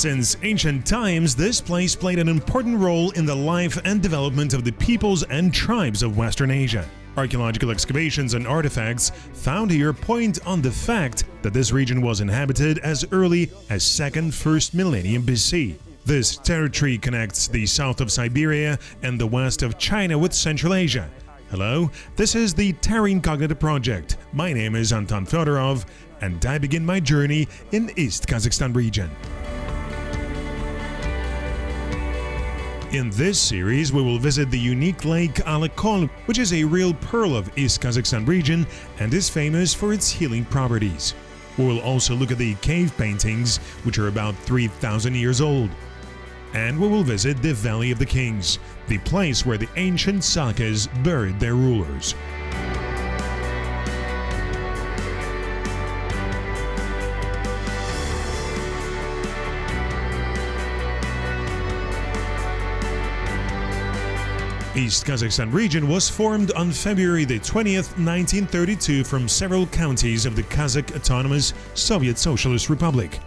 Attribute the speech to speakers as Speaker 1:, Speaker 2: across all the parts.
Speaker 1: Since ancient times, this place played an important role in the life and development of the peoples and tribes of Western Asia. Archaeological excavations and artifacts found here point on the fact that this region was inhabited as early as 1st millennium BC. This territory connects the south of Siberia and the west of China with Central Asia. Hello, this is the Terra Incognita project. My name is Anton Fedorov, and I begin my journey in East Kazakhstan region. In this series, we will visit the unique lake Alakol, which is a real pearl of East Kazakhstan region and is famous for its healing properties. We will also look at the cave paintings, which are about 3,000 years old. And we will visit the Valley of the Kings, the place where the ancient Sakas buried their rulers. East Kazakhstan region was formed on February the 20th, 1932 from several counties of the Kazakh Autonomous Soviet Socialist Republic.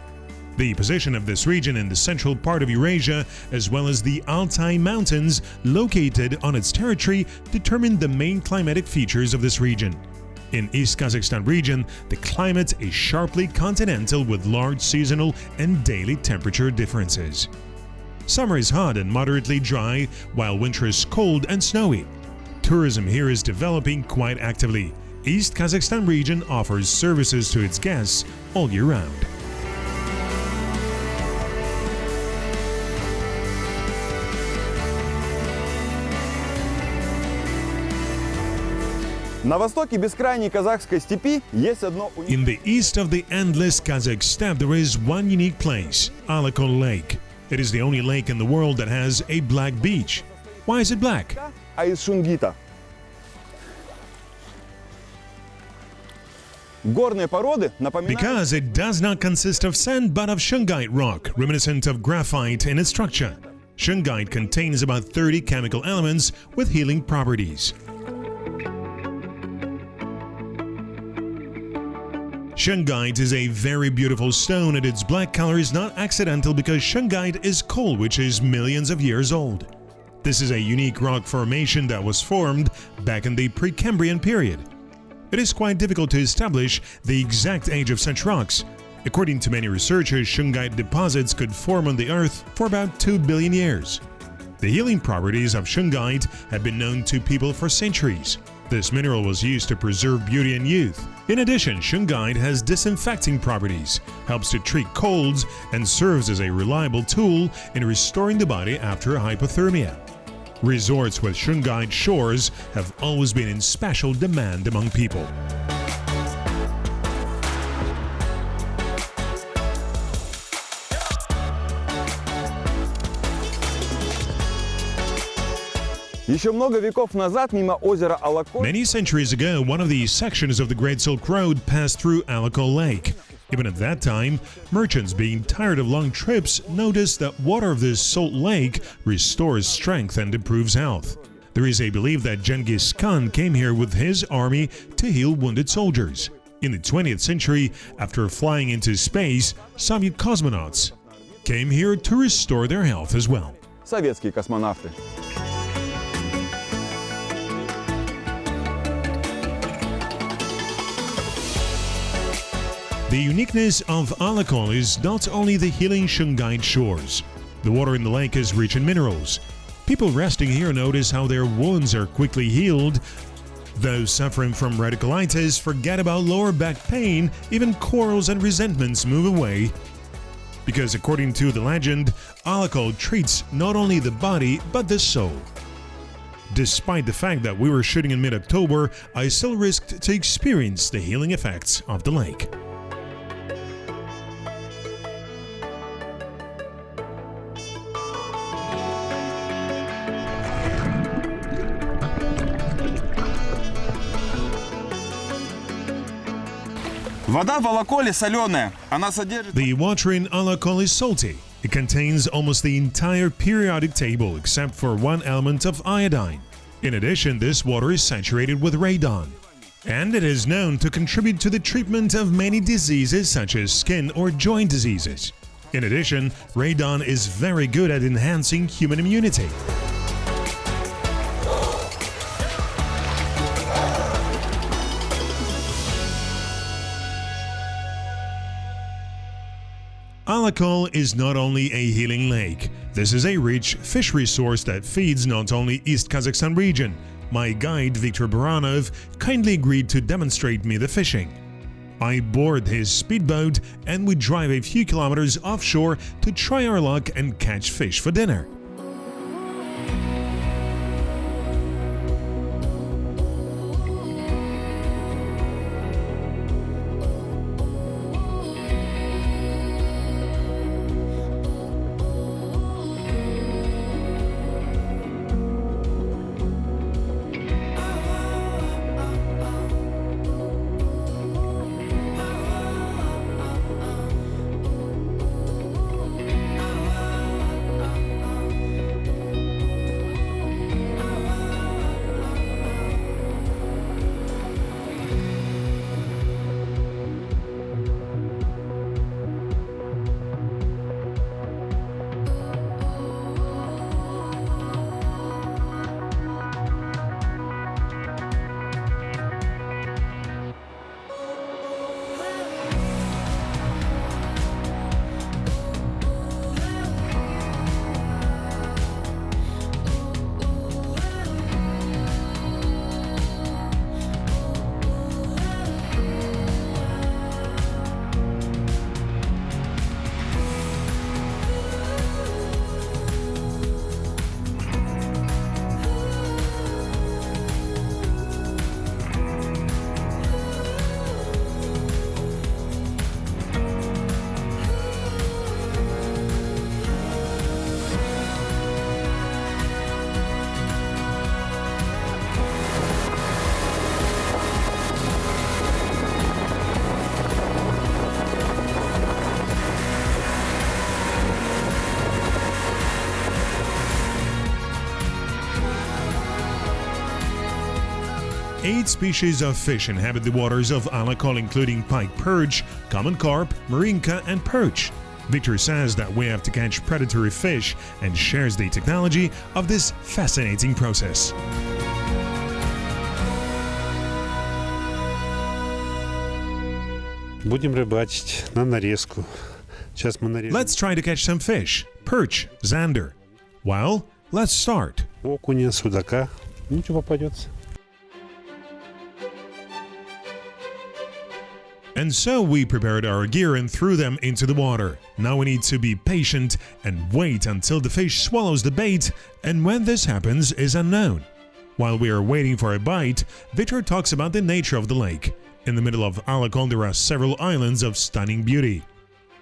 Speaker 1: The position of this region in the central part of Eurasia, as well as the Altai Mountains located on its territory, determine the main climatic features of this region. In East Kazakhstan region, the climate is sharply continental with large seasonal and daily temperature differences. Summer is hot and moderately dry, while winter is cold and snowy. Tourism here is developing quite actively. East Kazakhstan region offers services to its guests all year round.
Speaker 2: На востоке бескрайней казахской степи есть одно.
Speaker 1: In the east of the endless Kazakh steppe, there is one unique place, Alakol Lake. It is the only lake in the world that has a black beach. Why is it black?
Speaker 2: А из шунгита. Горные породы напоминают.
Speaker 1: Because it does not consist of sand but of shungite rock, reminiscent of graphite in its structure. Shungite contains about 30 chemical elements with healing properties. Shungite is a very beautiful stone, and its black color is not accidental because shungite is coal, which is millions of years old. This is a unique rock formation that was formed back in the Precambrian period. It is quite difficult to establish the exact age of such rocks. According to many researchers, shungite deposits could form on the Earth for about 2 billion years. The healing properties of shungite have been known to people for centuries. This mineral was used to preserve beauty and youth. In addition, shungite has disinfecting properties, helps to treat colds, and serves as a reliable tool in restoring the body after hypothermia. Resorts with shungite shores have always been in special demand among people.
Speaker 2: Еще много веков назад мимо озера Алакол.
Speaker 1: Many centuries ago, one of the sections of the Great Silk Road passed through Alakol Lake. Even at that time, merchants, being tired of long trips, noticed that water of this salt lake restores strength and improves health. There is a belief that Genghis Khan came here with his army to heal wounded soldiers. In the 20th century, after flying into space, Soviet cosmonauts came here to restore their health as well.
Speaker 2: Советские космонавты.
Speaker 1: The uniqueness of Alakol is not only the healing shungite shores. The water in the lake is rich in minerals. People resting here notice how their wounds are quickly healed. Those suffering from radicalitis forget about lower back pain, even quarrels and resentments move away. Because according to the legend, Alakol treats not only the body but the soul. Despite the fact that we were shooting in mid-October, I still risked to experience the healing effects of the lake.
Speaker 2: Вода в Алаколе соленая. Она содержит.
Speaker 1: The water in Alakol is salty. It contains almost the entire periodic table except for one element of iodine. In addition, this water is saturated with radon. And it is known to contribute to the treatment of many diseases such as skin or joint diseases. In addition, radon is very good at enhancing human immunity. Alakol is not only a healing lake. This is a rich fish resource that feeds not only East Kazakhstan region. My guide Viktor Baranov kindly agreed to demonstrate me the fishing. I board his speedboat and we drive a few kilometers offshore to try our luck and catch fish for dinner. Eight species of fish inhabit the waters of Alakol, including pike perch, common carp, marinka, and perch. Victor says that we have to catch predatory fish and shares the technology of this fascinating process.
Speaker 3: Будем рыбачить на нарезку. Сейчас мы нарежем.
Speaker 1: Let's try to catch some fish. Perch, zander. Well, let's start.
Speaker 3: Окуня, судака. Ничего попадется.
Speaker 1: And so we prepared our gear and threw them into the water. Now we need to be patient and wait until the fish swallows the bait, and when this happens is unknown. While we are waiting for a bite, Victor talks about the nature of the lake. In the middle of Alakol there are several islands of stunning beauty.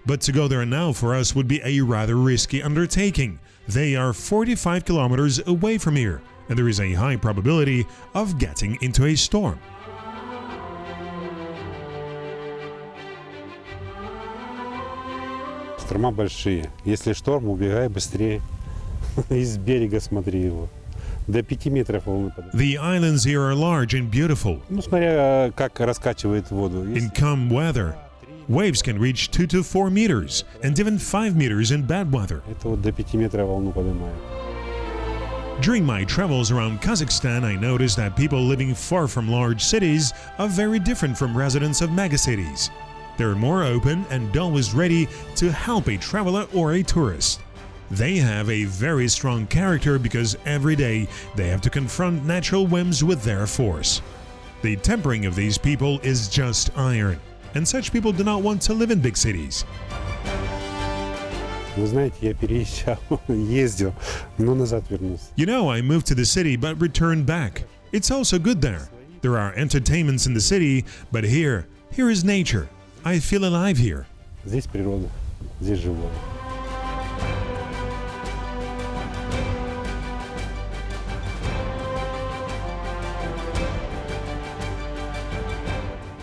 Speaker 1: But to go there now for us would be a rather risky undertaking. They are 45 kilometers away from here, and there is a high probability of getting into a storm.
Speaker 3: Шторма большие. Если шторм, убегай быстрее. Из берега смотри его. До 5 метров волны подают.
Speaker 1: The islands here are large and beautiful.
Speaker 3: Ну, смотря как раскачивает воду.
Speaker 1: In calm weather, waves can reach 2 to 4 meters, and even 5 meters in bad weather.
Speaker 3: Это вот до 5 метров волну поднимает.
Speaker 1: During my travels around Kazakhstan, I noticed that people living far from large cities are very different from residents of megacities. They're more open and always ready to help a traveler or a tourist. They have a very strong character because every day they have to confront natural whims with their force. The tempering of these people is just iron, and such people do not want to live in big cities.
Speaker 3: Вы знаете, я переезжал, ездил, но назад вернулся.
Speaker 1: You know, I moved to the city but returned back. It's also good there. There are entertainments in the city, but here is nature. I feel alive here.
Speaker 3: Здесь природа, здесь живое.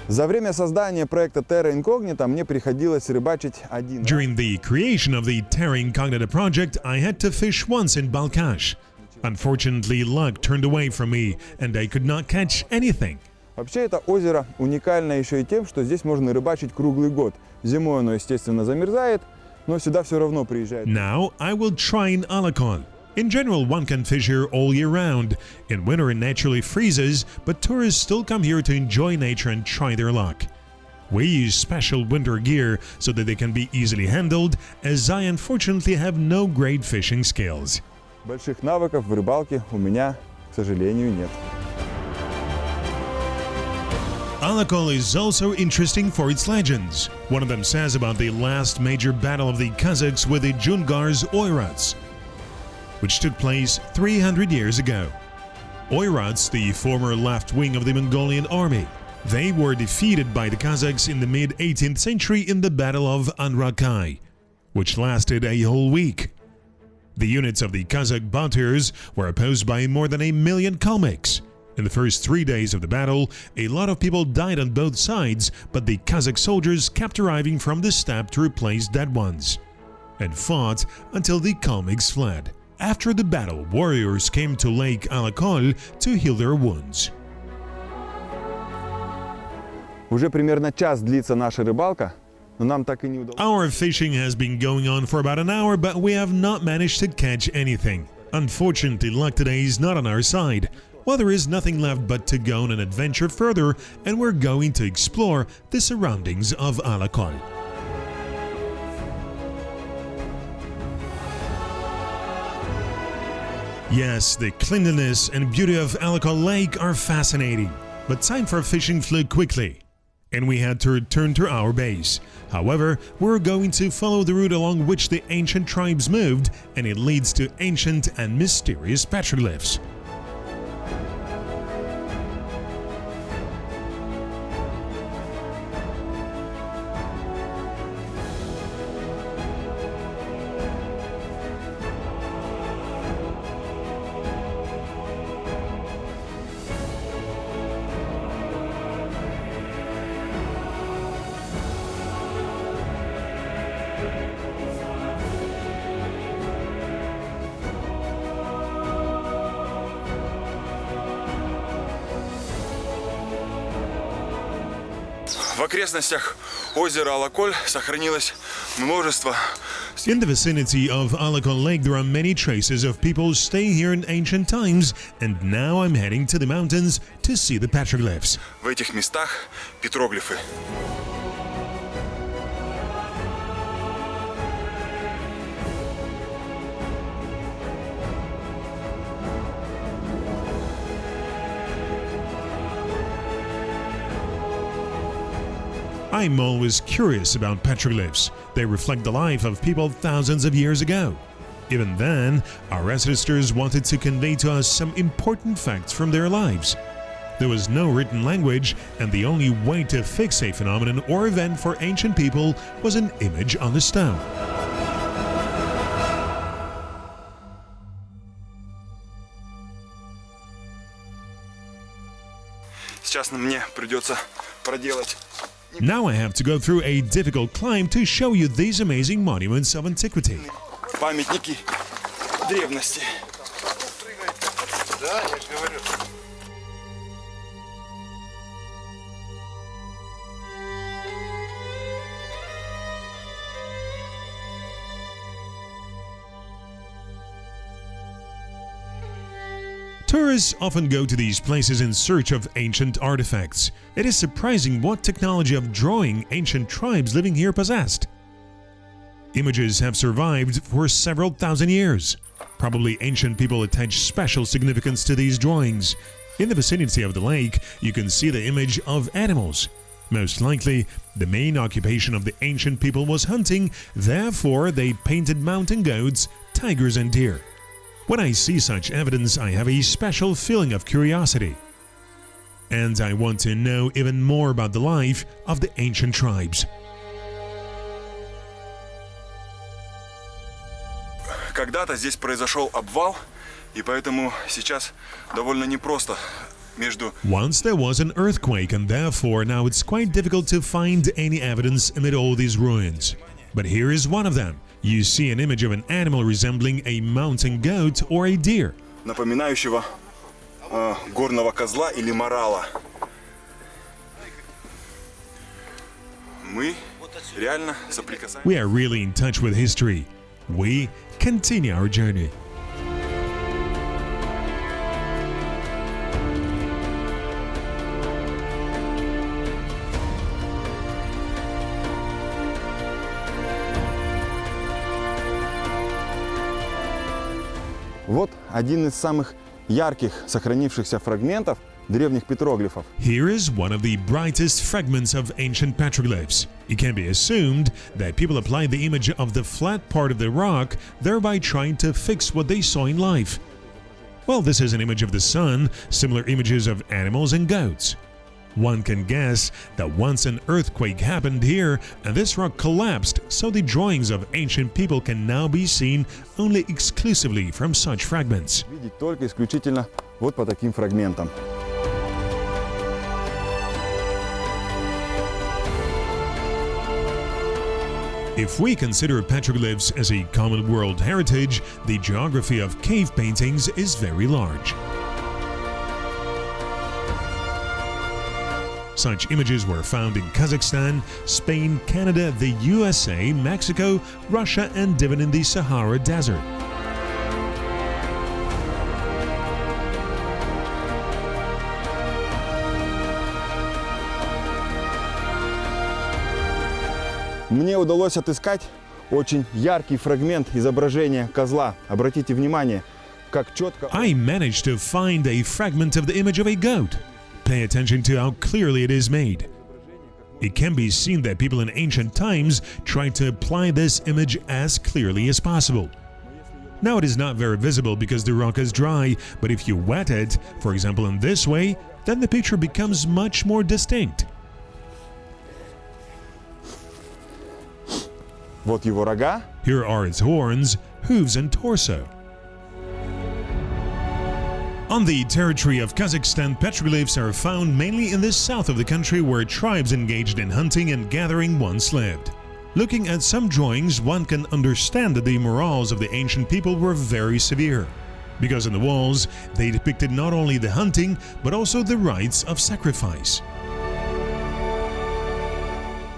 Speaker 2: За время создания проекта Terra Incognita мне приходилось рыбачить один.
Speaker 1: During the creation of the Terra Incognita project, I had to fish once in Balkhash. Unfortunately, luck turned away from me, and I could not catch anything.
Speaker 2: Вообще это озеро уникально еще и тем, что здесь можно рыбачить круглый год. Зимой оно, естественно, замерзает, Но сюда все равно приезжают.
Speaker 1: Now I will try in Alakol. In general, one can fish here all year round. In winter it naturally freezes, but tourists still come here to enjoy nature and try their luck. We use special winter gear so that they can be easily handled, as I unfortunately have no great fishing skills.
Speaker 2: Больших навыков в рыбалке у меня, к сожалению, нет.
Speaker 1: Alakol is also interesting for its legends. One of them says about the last major battle of the Kazakhs with the Jungars Oirats, which took place 300 years ago. Oirats, the former left wing of the Mongolian army, they were defeated by the Kazakhs in the mid-18th century in the Battle of Anrakai, which lasted a whole week. The units of the Kazakh Batirs were opposed by more than 1 million Kalmyks. In the first 3 days of the battle, a lot of people died on both sides, but the Kazakh soldiers kept arriving from the steppe to replace dead ones, and fought until the Kalmyks fled. After the battle, warriors came to Lake Alakol to heal their wounds.
Speaker 2: Уже примерно час длится наша рыбалка, но нам так и не удалось.
Speaker 1: Our fishing has been going on for about an hour, but we have not managed to catch anything. Unfortunately, luck today is not on our side. Well, there is nothing left but to go on an adventure further, and we're going to explore the surroundings of Alakol. Yes, the cleanliness and beauty of Alakol Lake are fascinating, but time for fishing flew quickly, and we had to return to our base. However, we're going to follow the route along which the ancient tribes moved, and it leads to ancient and mysterious petroglyphs.
Speaker 2: В окрестностях озера Алаколь сохранилось множество.
Speaker 1: In the vicinity of Alakol Lake, there are many traces of people staying here in ancient times, and now I'm heading to the mountains to see the petroglyphs.
Speaker 2: В этих местах петроглифы.
Speaker 1: I'm always curious about petroglyphs. They reflect the life of people thousands of years ago. Even then, our ancestors wanted to convey to us some important facts from their lives. There was no written language, and the only way to fix a phenomenon or event for ancient people was an image on the stone.
Speaker 2: Сейчас мне придется проделать.
Speaker 1: Now I have to go through a difficult climb to show you these amazing monuments of antiquity.
Speaker 2: Памятники древности.
Speaker 4: Да, я же говорю.
Speaker 1: Tourists often go to these places in search of ancient artifacts. It is surprising what technology of drawing ancient tribes living here possessed. Images have survived for several thousand years. Probably ancient people attached special significance to these drawings. In the vicinity of the lake, you can see the image of animals. Most likely, the main occupation of the ancient people was hunting, therefore they painted mountain goats, tigers and deer. When I see such evidence, I have a special feeling of curiosity. And I want to know even more about the life of the ancient tribes.
Speaker 2: Когда-то здесь произошел обвал, и поэтому сейчас довольно непросто между...
Speaker 1: Once there was an earthquake, and therefore now it's quite difficult to find any evidence amid all these ruins. But here is one of them. You see an image of an animal resembling a mountain goat or a deer.
Speaker 2: напоминающего горного козла или морала. Мы реально соприкасаемся.
Speaker 1: We are really in touch with history. We continue our journey.
Speaker 2: Вот один из самых ярких сохранившихся фрагментов древних петроглифов.
Speaker 1: Here is one of the brightest fragments of ancient petroglyphs. It can be assumed that people applied the image of the flat part of the rock, thereby trying to fix what they saw in life. Well, this is an image of the sun, similar images of animals and goats. One can guess that once an earthquake happened here and this rock collapsed, so the drawings of ancient people can now be seen only exclusively from such fragments.
Speaker 2: Видеть только исключительно вот по таким фрагментам.
Speaker 1: If we consider petroglyphs as a common world heritage, the geography of cave paintings is very large. Such images were found in Kazakhstan, Spain, Canada, the USA, Mexico, Russia, and even in the Sahara Desert.
Speaker 2: Мне удалось отыскать очень яркий фрагмент изображения козла. Обратите внимание, как четко...
Speaker 1: I managed to find a fragment of the image of a goat. Pay attention to how clearly it is made. It can be seen that people in ancient times tried to apply this image as clearly as possible. Now it is not very visible because the rock is dry, but if you wet it, for example in this way, then the picture becomes much more distinct.
Speaker 2: Вот его рога.
Speaker 1: Here are its horns, hooves, and torso. On the territory of Kazakhstan, petroglyphs are found mainly in the south of the country where tribes engaged in hunting and gathering once lived. Looking at some drawings, one can understand that the morals of the ancient people were very severe, because on the walls they depicted not only the hunting but also the rites of sacrifice.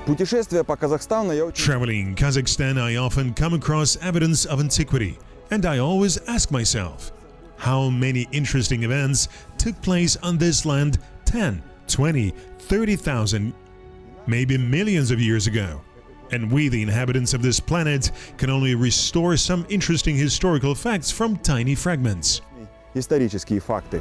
Speaker 2: Путешествия по Казахстану я очень...
Speaker 1: Traveling in Kazakhstan, I often come across evidence of antiquity, and I always ask myself, how many interesting events took place on this land 10, 20, 30,000, maybe millions of years ago? And we, the inhabitants of this planet, can only restore some interesting historical facts from tiny fragments.
Speaker 2: Исторические факты.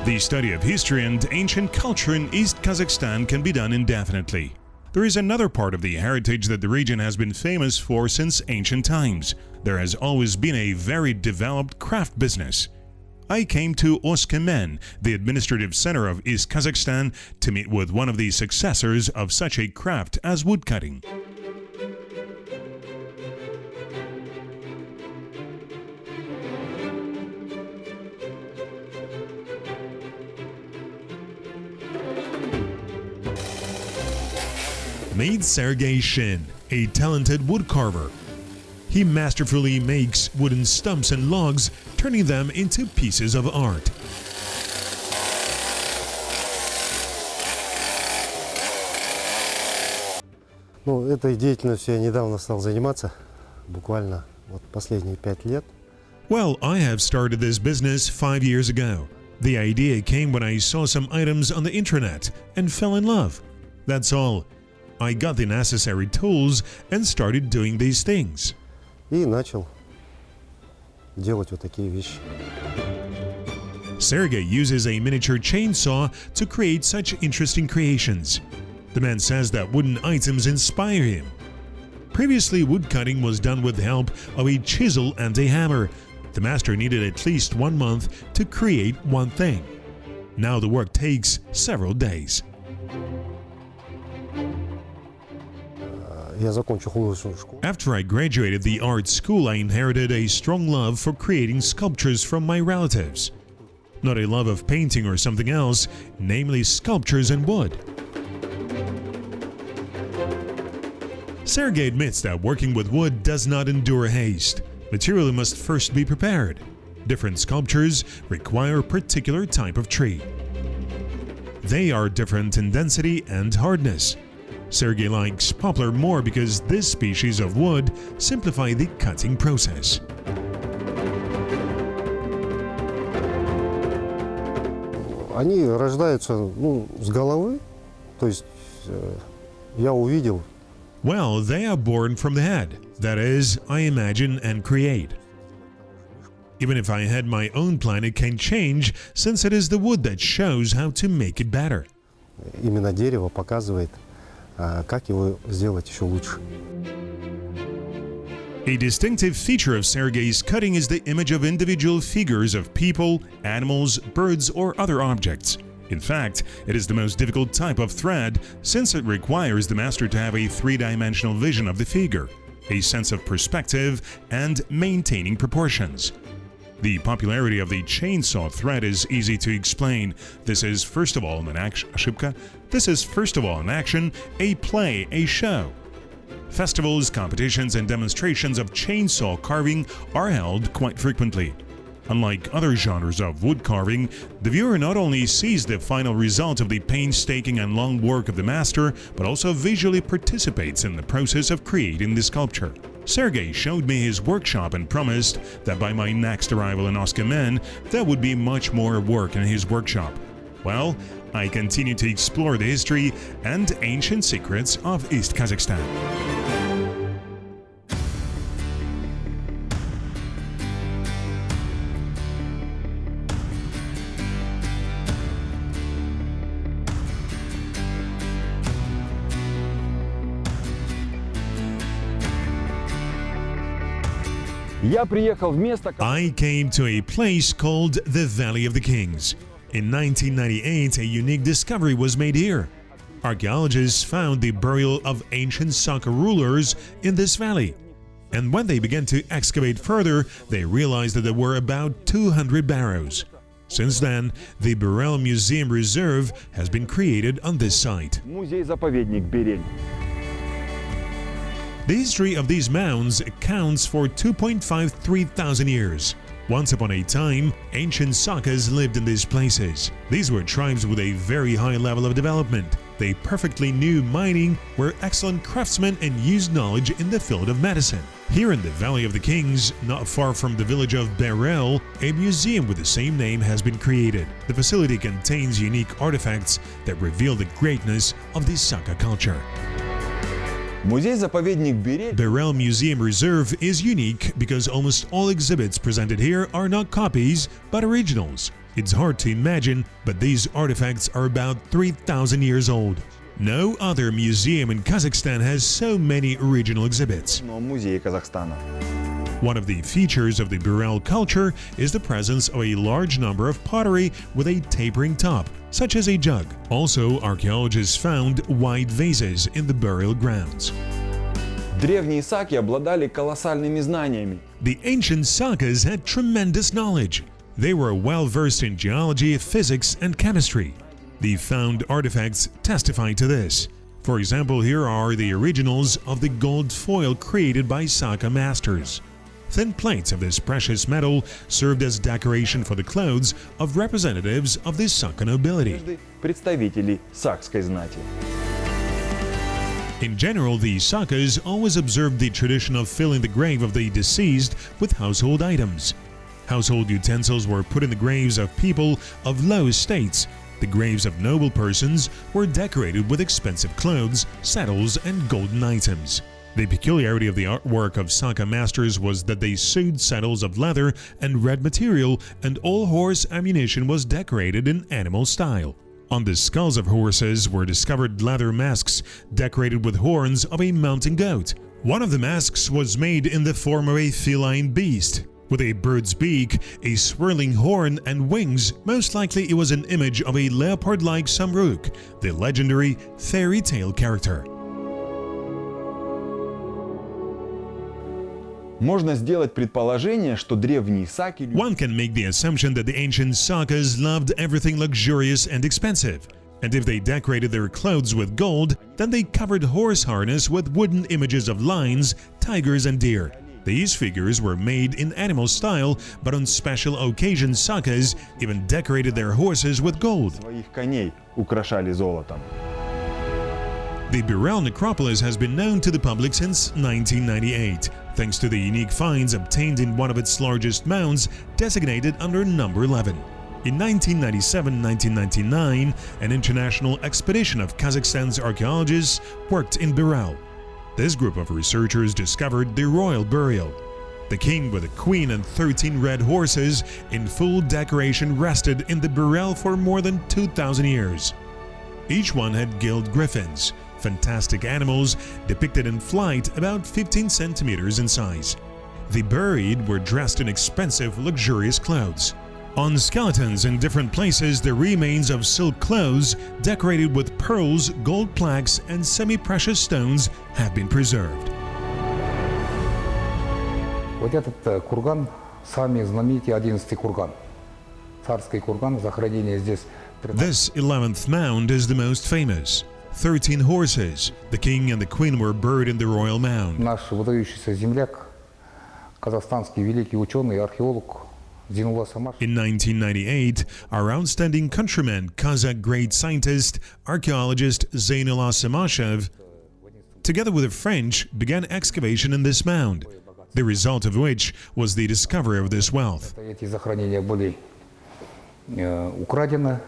Speaker 1: The study of history and ancient culture in East Kazakhstan can be done indefinitely. There is another part of the heritage that the region has been famous for since ancient times. There has always been a very developed craft business. I came to Oskamen, the administrative center of East Kazakhstan, to meet with one of the successors of such a craft as woodcutting. Meet Sergei Shin, a talented woodcarver. He masterfully makes wooden stumps and logs, turning them into pieces of art.
Speaker 4: Ну, этой деятельностью я недавно стал заниматься, буквально вот последние 5 лет.
Speaker 1: Well, I have started this business 5 years ago. The idea came when I saw some items on the internet and fell in love. That's all. I got the necessary tools and started doing these things.
Speaker 4: И начал делать вот такие вещи.
Speaker 1: Sergei uses a miniature chainsaw to create such interesting creations. The man says that wooden items inspire him. Previously, woodcutting was done with the help of a chisel and a hammer. The master needed at least 1 month to create one thing. Now the work takes several days.
Speaker 4: Я закончил художественную школу.
Speaker 1: After I graduated the art school, I inherited a strong love for creating sculptures from my relatives. Not a love of painting or something else, namely sculptures in wood. Sergei admits that working with wood does not endure haste. Material must first be prepared. Different sculptures require a particular type of tree. They are different in density and hardness. Sergey likes poplar more because this species of wood simplify the cutting process.
Speaker 4: Они рождаются, с головы, то есть я увидел.
Speaker 1: Well, they are born from the head. That is, I imagine and create. Even if I had my own plan, it can change, since it is the wood that shows how to make it better.
Speaker 4: Именно дерево показывает, как его сделать еще лучше.
Speaker 1: A distinctive feature of Sergey's cutting is the image of individual figures of people, animals, birds, or other objects. In fact, it is the most difficult type of thread since it requires the master to have a three-dimensional vision of the figure, a sense of perspective, and maintaining proportions. The popularity of the chainsaw thread is easy to explain. This is first of all an action, a play, a show. Festivals, competitions, and demonstrations of chainsaw carving are held quite frequently. Unlike other genres of wood carving, the viewer not only sees the final result of the painstaking and long work of the master, but also visually participates in the process of creating the sculpture. Sergey showed me his workshop and promised that by my next arrival in Oskamen, there would be much more work in his workshop. Well, I continue to explore the history and ancient secrets of East Kazakhstan. I came to a place called the Valley of the Kings. In 1998, a unique discovery was made here. Archaeologists found the burial of ancient Saka rulers in this valley. And when they began to excavate further, they realized that there were about 200 barrows. Since then, the Burel Museum Reserve has been created on this site. The history of these mounds accounts for 2.53 thousand years. Once upon a time, ancient Sakas lived in these places. These were tribes with a very high level of development. They perfectly knew mining, were excellent craftsmen, and used knowledge in the field of medicine. Here in the Valley of the Kings, not far from the village of Berel, a museum with the same name has been created. The facility contains unique artifacts that reveal the greatness of the Saka culture. Berel Museum Reserve is unique because almost all exhibits presented here are not copies, but originals. It's hard to imagine, but these artifacts are about 3,000 years old. No other museum in Kazakhstan has so many original exhibits. One of the features of the Burel culture is the presence of a large number of pottery with a tapering top, such as a jug. Also, archaeologists found wide vases in the burial grounds. The ancient Sakas had tremendous knowledge. They were well versed in geology, physics, and chemistry. The found artifacts testify to this. For example, here are the originals of the gold foil created by Saka masters. Thin plates of this precious metal served as decoration for the clothes of representatives of the Saka nobility. In general, the Sakas always observed the tradition of filling the grave of the deceased with household items. Household utensils were put in the graves of people of low estates. The graves of noble persons were decorated with expensive clothes, saddles, and golden items. The peculiarity of the artwork of Saka masters was that they sewed saddles of leather and red material, and all horse ammunition was decorated in animal style. On the skulls of horses were discovered leather masks decorated with horns of a mountain goat. One of the masks was made in the form of a feline beast, with a bird's beak, a swirling horn, and wings. Most likely it was an image of a leopard-like Samruk, the legendary fairy tale character.
Speaker 2: One can
Speaker 1: make the assumption that the ancient Sakas loved everything luxurious and expensive, and if they decorated their clothes with gold, then they covered horse harness with wooden images of lions, tigers, and deer. These figures were made in animal style, but on special occasions Sakas even decorated their horses with gold.
Speaker 2: украшали золотом.
Speaker 1: The Burel necropolis has been known to the public since 1998, thanks to the unique finds obtained in one of its largest mounds, designated under number 11. In 1997-1999, an international expedition of Kazakhstan's archaeologists worked in Burel. This group of researchers discovered the royal burial. The king with a queen and 13 red horses in full decoration rested in the Burel for more than 2,000 years. Each one had gilt griffins, fantastic animals depicted in flight about 15 centimeters in size. The buried were dressed in expensive, luxurious clothes. On skeletons in different places, the remains of silk clothes decorated with pearls, gold plaques, and semi-precious stones have been preserved.
Speaker 5: Вот этот курган, самый знаменитый 11-й курган. Царский курган, захоронение здесь.
Speaker 1: This 11th mound is the most famous. 13 horses. The king and the queen were buried in the royal mound.
Speaker 5: Наш выдающийся земляк, казахстанский великий ученый, археолог Зинулла Самаш.
Speaker 1: In 1998, our outstanding countryman, Kazakh great scientist, archaeologist Zainullah Samashev, together with the French, began excavation in this mound, the result of which was the discovery of this wealth.
Speaker 5: Эти захоронения были украдены.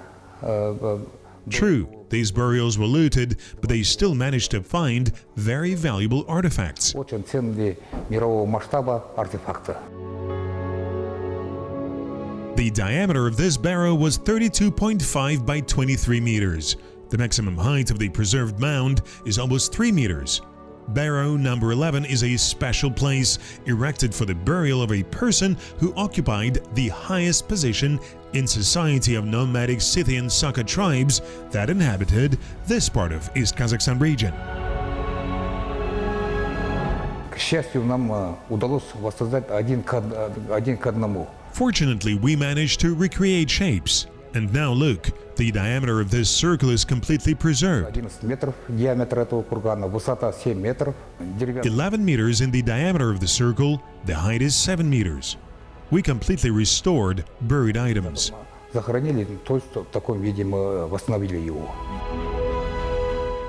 Speaker 1: True, these burials were looted, but they still managed to find very valuable artifacts.
Speaker 5: Очень ценные мирового масштаба артефакты.
Speaker 1: The diameter of this barrow was 32.5 by 23 meters. The maximum height of the preserved mound is almost 3 meters. Barrow number 11 is a special place erected for the burial of a person who occupied the highest position in society of nomadic Scythian Saka tribes that inhabited this part of East Kazakhstan region.
Speaker 5: К счастью, нам удалось воссоздать один к одному.
Speaker 1: Fortunately, we managed to recreate shapes. And now look, the diameter of this circle is completely preserved.
Speaker 5: 11 метров диаметр этого кургана, высота 7 метров.
Speaker 1: 11 meters in the diameter of the circle, the height is 7 meters. We completely restored buried items.
Speaker 5: Захоронили, то есть в таком виде мы восстановили его.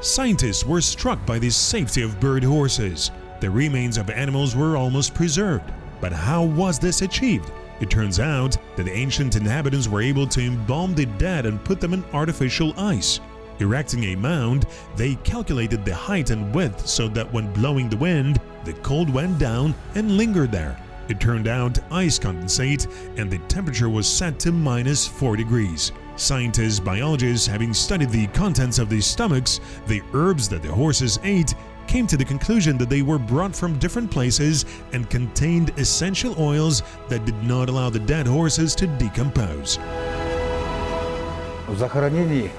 Speaker 1: Scientists were struck by the safety of buried horses. The remains of animals were almost preserved. But how was this achieved? It turns out that the ancient inhabitants were able to embalm the dead and put them in artificial ice. Erecting a mound, they calculated the height and width so that when blowing the wind, the cold went down and lingered there. It turned out ice condensate and the temperature was set to -4 degrees. Scientists, biologists, having studied the contents of the stomachs, the herbs that the horses ate, came to the conclusion that they were brought from different places and contained essential oils that did not allow the dead horses to decompose.
Speaker 5: В захоронении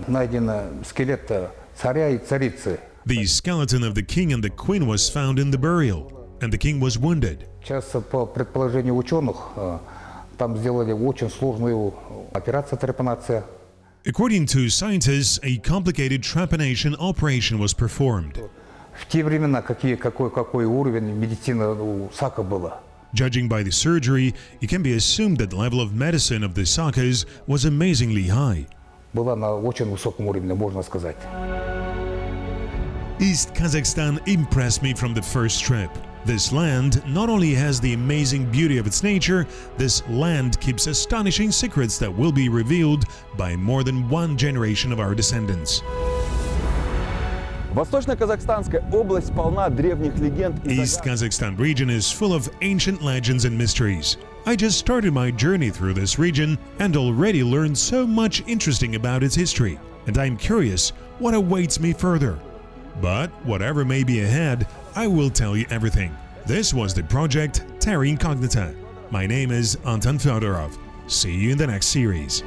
Speaker 5: найден скелет царя и царицы.
Speaker 1: The skeleton of the king and the queen was found in the burial, and the king was wounded.
Speaker 5: Сейчас, по предположению ученых, там сделали очень сложную операцию трепанация.
Speaker 1: According to scientists, a complicated trepanation operation was performed.
Speaker 5: В те времена какой уровень медицины у Сака было.
Speaker 1: Judging by the surgery, it can be assumed that the level of medicine of the Sakas was amazingly high.
Speaker 5: Была на очень высоком уровне, можно сказать.
Speaker 1: East Kazakhstan impressed me from the first trip. This land not only has the amazing beauty of its nature, this land keeps astonishing secrets that will be revealed by more than one generation of our descendants.
Speaker 2: Восточно-казахстанская область полна древних легенд и
Speaker 1: East Kazakhstan region is full of ancient legends and mysteries. I just started my journey through this region and already learned so much interesting about its history, and I'm curious what awaits me further. But whatever may be ahead, I will tell you everything. This was the project Terra Incognita. My name is Anton Fyodorov. See you in the next series.